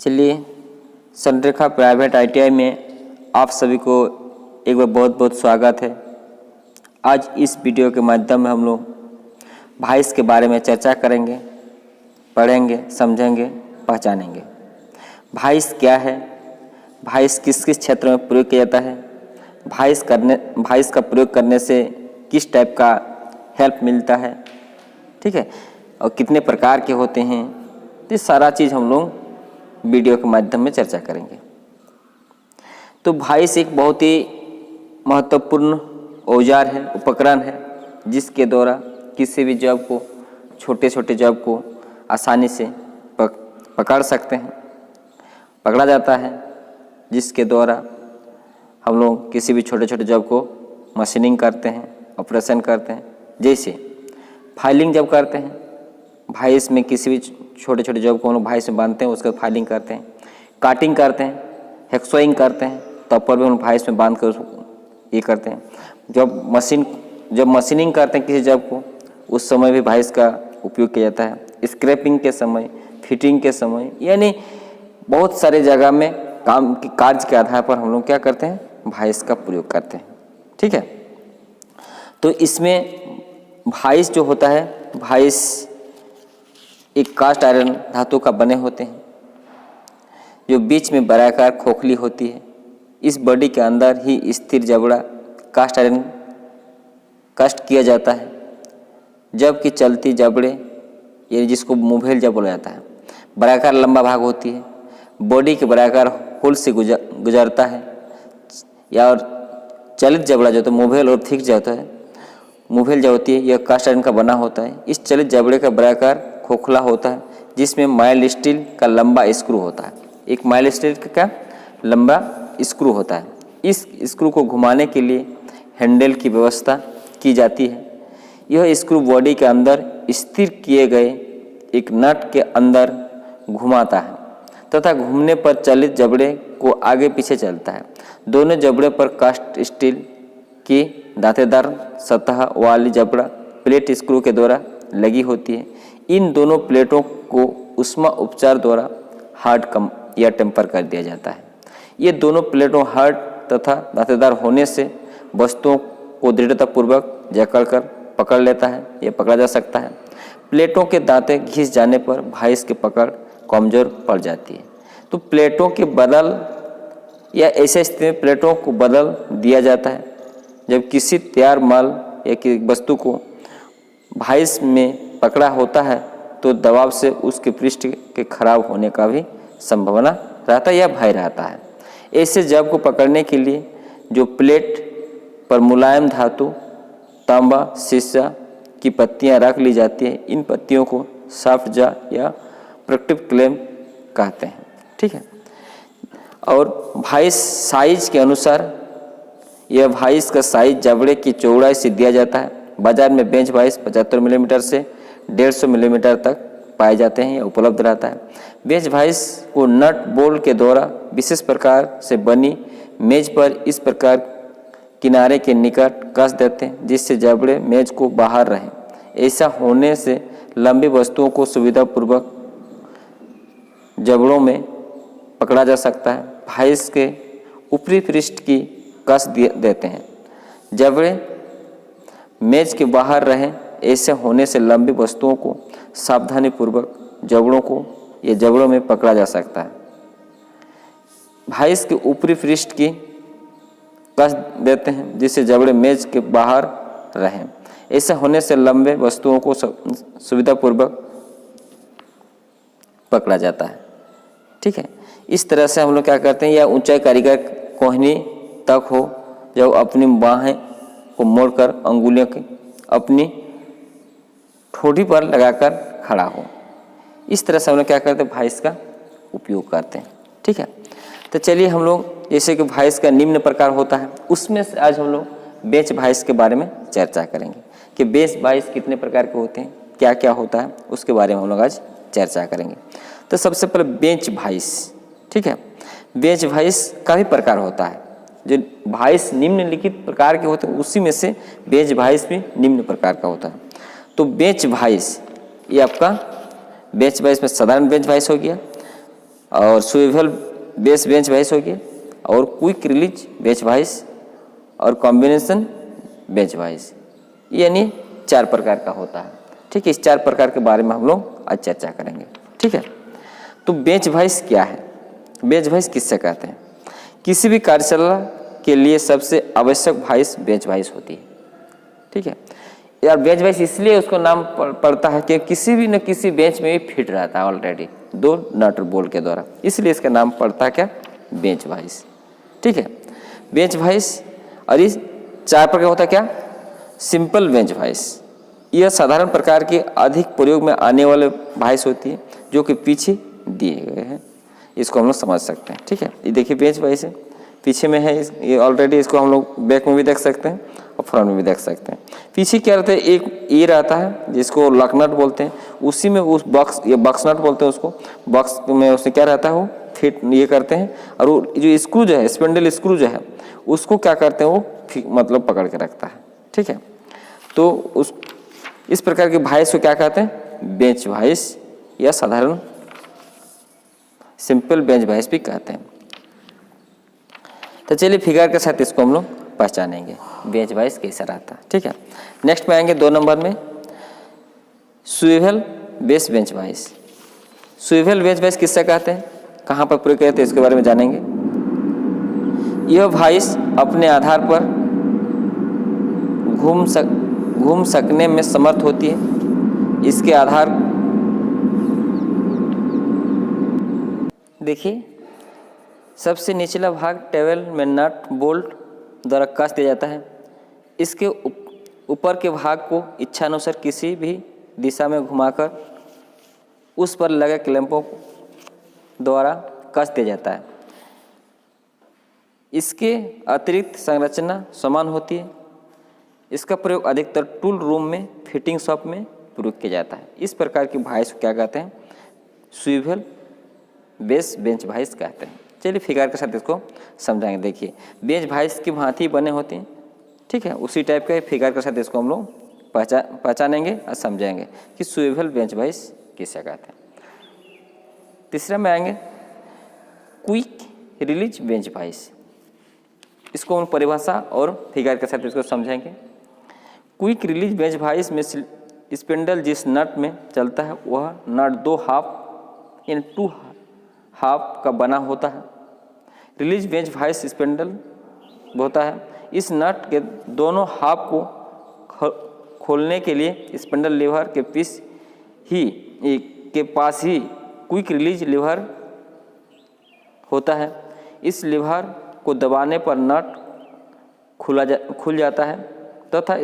चलिए, संरेखा private ITI में आप सभी को एक बार बहुत बहुत स्वागत है। आज इस वीडियो के माध्यम में हम लोग भाइस के बारे में चर्चा करेंगे, पढ़ेंगे, समझेंगे, पहचानेंगे। भाइस क्या है, भाइस किस किस क्षेत्र में प्रयोग किया जाता है, भाइस का प्रयोग करने से किस टाइप का हेल्प मिलता है, ठीक है, और कितने प्रकार के होते हैं, ये सारा चीज़ हम लोग वीडियो के माध्यम में चर्चा करेंगे। तो भाइस एक बहुत ही महत्वपूर्ण औजार है, उपकरण है, जिसके द्वारा किसी भी जॉब को, छोटे छोटे जॉब को आसानी से पकड़ सकते हैं, पकड़ा जाता है, जिसके द्वारा हम लोग किसी भी छोटे छोटे जॉब को मशीनिंग करते हैं, ऑपरेशन करते हैं। जैसे फाइलिंग जब करते हैं, भाइस में किसी भी छोटे छोटे जॉब को हम लोग भाइस में बांधते हैं, उसका फाइलिंग करते हैं। काटिंग करते हैं, हेक्सोइंग करते हैं, तब पर भी हम भाइस में बांध कर उसको ये करते हैं। जब मशीनिंग करते हैं किसी जॉब को, उस समय भी भाइस का उपयोग किया जाता है। स्क्रैपिंग के समय, फिटिंग के समय, यानी बहुत सारे जगह में कार्य के आधार पर हम लोग क्या करते हैं, भाइस का प्रयोग करते हैं, ठीक है। तो इसमें भाइस जो होता है, भाइस एक कास्ट आयरन धातु का बने होते हैं, जो बीच में बराकार खोखली होती है। इस बॉडी के अंदर ही स्थिर जबड़ा कास्ट आयरन कास्ट किया जाता है, जबकि चलती जबड़े, ये जिसको मूवेल जब बोला जाता है, बराकार लंबा भाग होती है, बॉडी के बराकार होल से गुजरता है। या और चलित जबड़ा जो तो मूवेल और थिक जाता है, मूवेल जो होती है यह कास्ट आयरन का बना होता है। इस चलित जबड़े का बराकार खोखला होता है, जिसमें माइल्ड स्टील का लंबा स्क्रू होता है। एक माइल्ड स्टील का लंबा स्क्रू होता है। इस स्क्रू को घुमाने के लिए हैंडल की व्यवस्था की जाती है। यह स्क्रू बॉडी के अंदर स्थिर किए गए एक नट के अंदर घुमाता है तथा घूमने पर चलित जबड़े को आगे पीछे चलता है। दोनों जबड़े पर कास्ट स्टील की दांतेदार सतह वाली जबड़ा प्लेट स्क्रू के द्वारा लगी होती है। इन दोनों प्लेटों को ऊष्मा उपचार द्वारा हार्ड कम या टेम्पर कर दिया जाता है। ये दोनों प्लेटों हार्ड तथा दांतेदार होने से वस्तुओं को दृढ़तापूर्वक जकड़कर पकड़ लेता है, यह पकड़ा जा सकता है। प्लेटों के दांते घिस जाने पर भाइस की पकड़ कमजोर पड़ जाती है। तो प्लेटों के बदल या ऐसे स्थिति में प्लेटों को बदल दिया जाता है जब किसी तैयार माल या किसी वस्तु को भाइस में पकड़ा होता है, तो दबाव से उसके पृष्ठ के खराब होने का भी संभावना रहता है या भय रहता है। ऐसे जब को पकड़ने के लिए जो प्लेट पर मुलायम धातु, तांबा, शीशा की पत्तियां रख ली जाती है, इन पत्तियों को सॉफ्ट जा या प्रोटेक्टिव क्लेम कहते हैं, ठीक है। और भाइस साइज के अनुसार यह भाइस का साइज जबड़े की चौड़ाई से दिया जाता है। बाजार में बेंच भाइस 75 मिलीमीटर से 150 मिलीमीटर तक पाए जाते हैं या उपलब्ध रहता है। बेंच भाइस को नट बोल्ट के द्वारा विशेष प्रकार से बनी मेज पर इस प्रकार किनारे के निकट कस देते हैं, जिससे जबड़े मेज को बाहर रहे। ऐसा होने से लंबी वस्तुओं को सुविधापूर्वक जबड़ों में पकड़ा जा सकता है। भाइस के ऊपरी पृष्ठ की कस देते हैं, जबड़े मेज के बाहर रहें। ऐसे होने से लंबी वस्तुओं को सावधानीपूर्वक जबड़ों में पकड़ा जा सकता है। भाइस के ऊपरी पृष्ठ की कस देते हैं, जिससे जबड़े मेज के बाहर रहें। ऐसे होने से लंबे वस्तुओं को सुविधापूर्वक पकड़ा जाता है, ठीक है। इस तरह से हम लोग क्या करते हैं, या ऊंचाई कारीगर कोहनी तक हो, जब अपनी बाहें को मोड़कर अंगुलियों की अपनी ठोड़ी पर लगाकर खड़ा हो। इस तरह से हम लोग क्या करते हैं, भाइस का उपयोग करते हैं, ठीक है। तो चलिए हम लोग जैसे कि भाइस का निम्न प्रकार होता है, उसमें से आज हम लोग बेंच भाइस के बारे में चर्चा करेंगे कि बेंच भाइस कितने प्रकार के होते हैं, क्या क्या होता है, उसके बारे में हम लोग आज चर्चा करेंगे। तो सबसे पहले बेंच भाइस, ठीक है। बेंच भाइस का भी प्रकार होता है। जो भाइस निम्नलिखित प्रकार के होते हैं, उसी में से बेंच भाइस भी निम्न प्रकार का होता है। तो बेंच भाइस, ये आपका बेंच भाइस में साधारण बेंच भाइस हो गया, और स्विवेल बेस बेंच वाइस हो गया, और क्विक रिलीज बेंच वाइस, और कॉम्बिनेशन बेंच वाइस, यानी 4 प्रकार का होता है। ठीक है, इस 4 प्रकार के बारे में हम लोग आज चर्चा करेंगे। ठीक है, तो बेंच वाइस क्या है, बेंच वाइस किससे कहते हैं? किसी भी कार्यशाला के लिए सबसे आवश्यक वाइस बेंच वाइस होती है। ठीक है यार, बेंच वाइस इसलिए उसको नाम पड़ता है कि किसी भी न किसी बेंच में भी फिट रहता है ऑलरेडी 2 नट बोल्ट के द्वारा, इसलिए इसका नाम पड़ता है क्या, बेंच वाइस। ठीक है, बेंच वाइस। और इस 4 प्रकार होता है क्या, सिंपल बेंच वाइस, यह साधारण प्रकार के अधिक प्रयोग में आने वाले वाइस होती है जो कि पीछे दिए गए हैं, इसको हम लोग समझ सकते हैं। ठीक है, ये देखिए बेंच वाइस है, पीछे में है, ये ऑलरेडी इसको हम लोग बैक में भी देख सकते हैं और फ्रंट में भी देख सकते हैं। पीछे क्या रहता है, एक ये रहता है जिसको लॉक नट बोलते हैं, उसी में उस बॉक्स, ये बॉक्स नट बोलते हैं उसको, बॉक्स में उसमें क्या रहता है, वो फिट ये करते हैं, और वो जो स्क्रू जो है, स्पिंडल स्क्रू जो है, उसको क्या करते हैं, वो मतलब पकड़ के रखता है। ठीक है, तो उस इस प्रकार के वाइस को क्या कहते हैं, बेंच वाइस, या साधारण सिंपल बेंच वाइस भी कहते हैं। तो चलिए फिगर के साथ इसको हम लोग पहचानेंगे बेंच वाइस कैसा रहता है। ठीक है, नेक्स्ट में आएंगे 2 नंबर में swivel base bench vice. Swivel bench vice किससे कहते हैं, कहाँ पर प्रयोग करते हैं, इसके बारे में जानेंगे। यह वाइस अपने आधार पर घूम सकने में समर्थ होती है। इसके आधार देखिए, सबसे निचला भाग टेबल में नट बोल्ट द्वारा कस दिया जाता है। इसके ऊपर के भाग को इच्छानुसार किसी भी दिशा में घुमाकर उस पर लगे क्लैंपों द्वारा कस दिया जाता है। इसके अतिरिक्त संरचना समान होती है। इसका प्रयोग अधिकतर टूल रूम में, फिटिंग शॉप में प्रयोग किया जाता है। इस प्रकार की वाइस को क्या कहते हैं, स्विवेल बेस बेंच वाइस कहते हैं। चलिए फिगर के साथ इसको समझाएंगे। देखिए, बेंच वाइस की भांति बने होते हैं। ठीक है, उसी टाइप के फिगर के साथ इसको हम लोग पहचानेंगे और समझाएंगे कि स्विवेल बेंच वाइस किसे कहते हैं। तीसरा में आएंगे क्विक रिलीज बेंच वाइस। इसको हम परिभाषा और फिगर के साथ इसको समझेंगे। क्विक रिलीज बेंच वाइस में स्पिंडल जिस नट में चलता है वह नट 2 हाफ यानी 2 हाफ का बना होता है। रिलीज बेंच वाइस स्पिंडल होता है। इस नट के दोनों हाफ को खोलने के लिए स्पिंडल लीवर के पास ही क्विक रिलीज लीवर होता है। इस लीवर को दबाने पर नट खुल जाता है तथा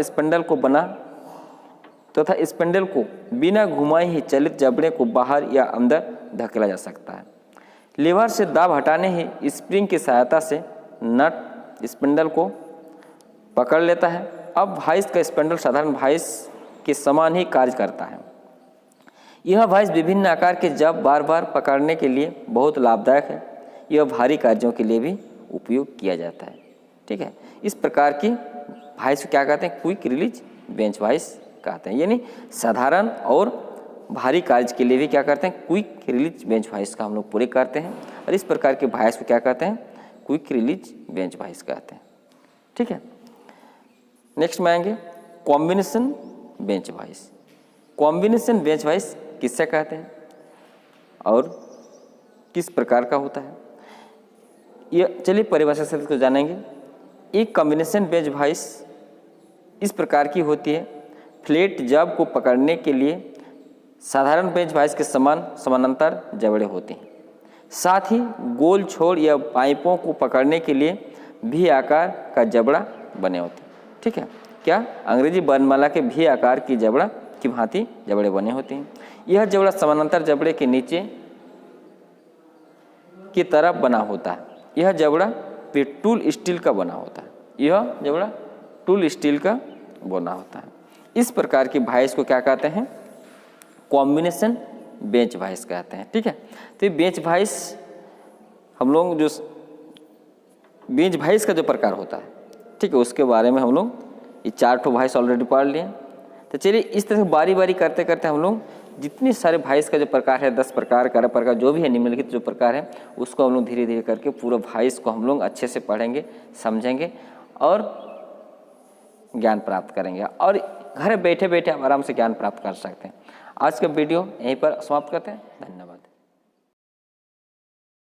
स्पिंडल को बिना घुमाए ही चलित जबड़े को बाहर या अंदर धकेला जा सकता है। लीवर से दाब हटाने ही स्प्रिंग की सहायता से नट स्पिंडल को पकड़ लेता है। अब वाइस का स्पिंडल साधारण वाइस के समान ही कार्य करता है। यह वाइस विभिन्न आकार के जब बार बार पकड़ने के लिए बहुत लाभदायक है। यह भारी कार्यों के लिए भी उपयोग किया जाता है। ठीक है, इस प्रकार की वाइस को क्या कहते हैं, क्विक रिलीज बेंच वाइस कहते हैं। यानी साधारण और भारी कार्य के लिए भी क्या करते हैं, क्विक रिलीज बेंच वाइस का हम लोग पूरे करते हैं। और इस प्रकार के वाइस को क्या कहते हैं, क्विक रिलीज बेंच वाइस कहते हैं। ठीक है, नेक्स्ट में आएंगे combination bench vice. Combination bench vice किससे कहते हैं और किस प्रकार का होता है, ये चलिए परिभाषा से इसको जानेंगे। एक कॉम्बिनेशन बेंच वाइस इस प्रकार की होती है। फ्लैट जब को पकड़ने के लिए साधारण बेंच वाइस के समानांतर जबड़े होते हैं। साथ ही गोल छोर या पाइपों को पकड़ने के लिए भी आकार का जबड़ा बने होते हैं। ठीक है, क्या अंग्रेजी वर्णमाला के भी आकार की जबड़ा की भांति जबड़े बने होते हैं। यह जबड़ा समानांतर जबड़े के नीचे की तरफ बना होता है। यह जबड़ा टूल स्टील का बना होता है। यह जबड़ा टूल स्टील का बना होता है। इस प्रकार की वाइस को क्या कहते हैं, कॉम्बिनेशन बेंच वाइस कहते हैं। ठीक है, तो ये बेंच वाइस हम लोग जो बेंच वाइस का जो प्रकार होता है, ठीक है, उसके बारे में हम लोग ये 4 वाइस ऑलरेडी पढ़ लिए। तो चलिए इस तरह से बारी बारी करते करते हम लोग जितनी सारे वॉइस का जो प्रकार है 10 प्रकार 11 प्रकार जो भी है निम्नलिखित जो प्रकार है उसको हम लोग धीरे धीरे करके पूरा वॉइस को हम लोग अच्छे से पढ़ेंगे, समझेंगे और ज्ञान प्राप्त करेंगे और घर बैठे बैठे आप आराम से ज्ञान प्राप्त कर सकते हैं। आज का वीडियो यहीं पर समाप्त करते हैं। धन्यवाद।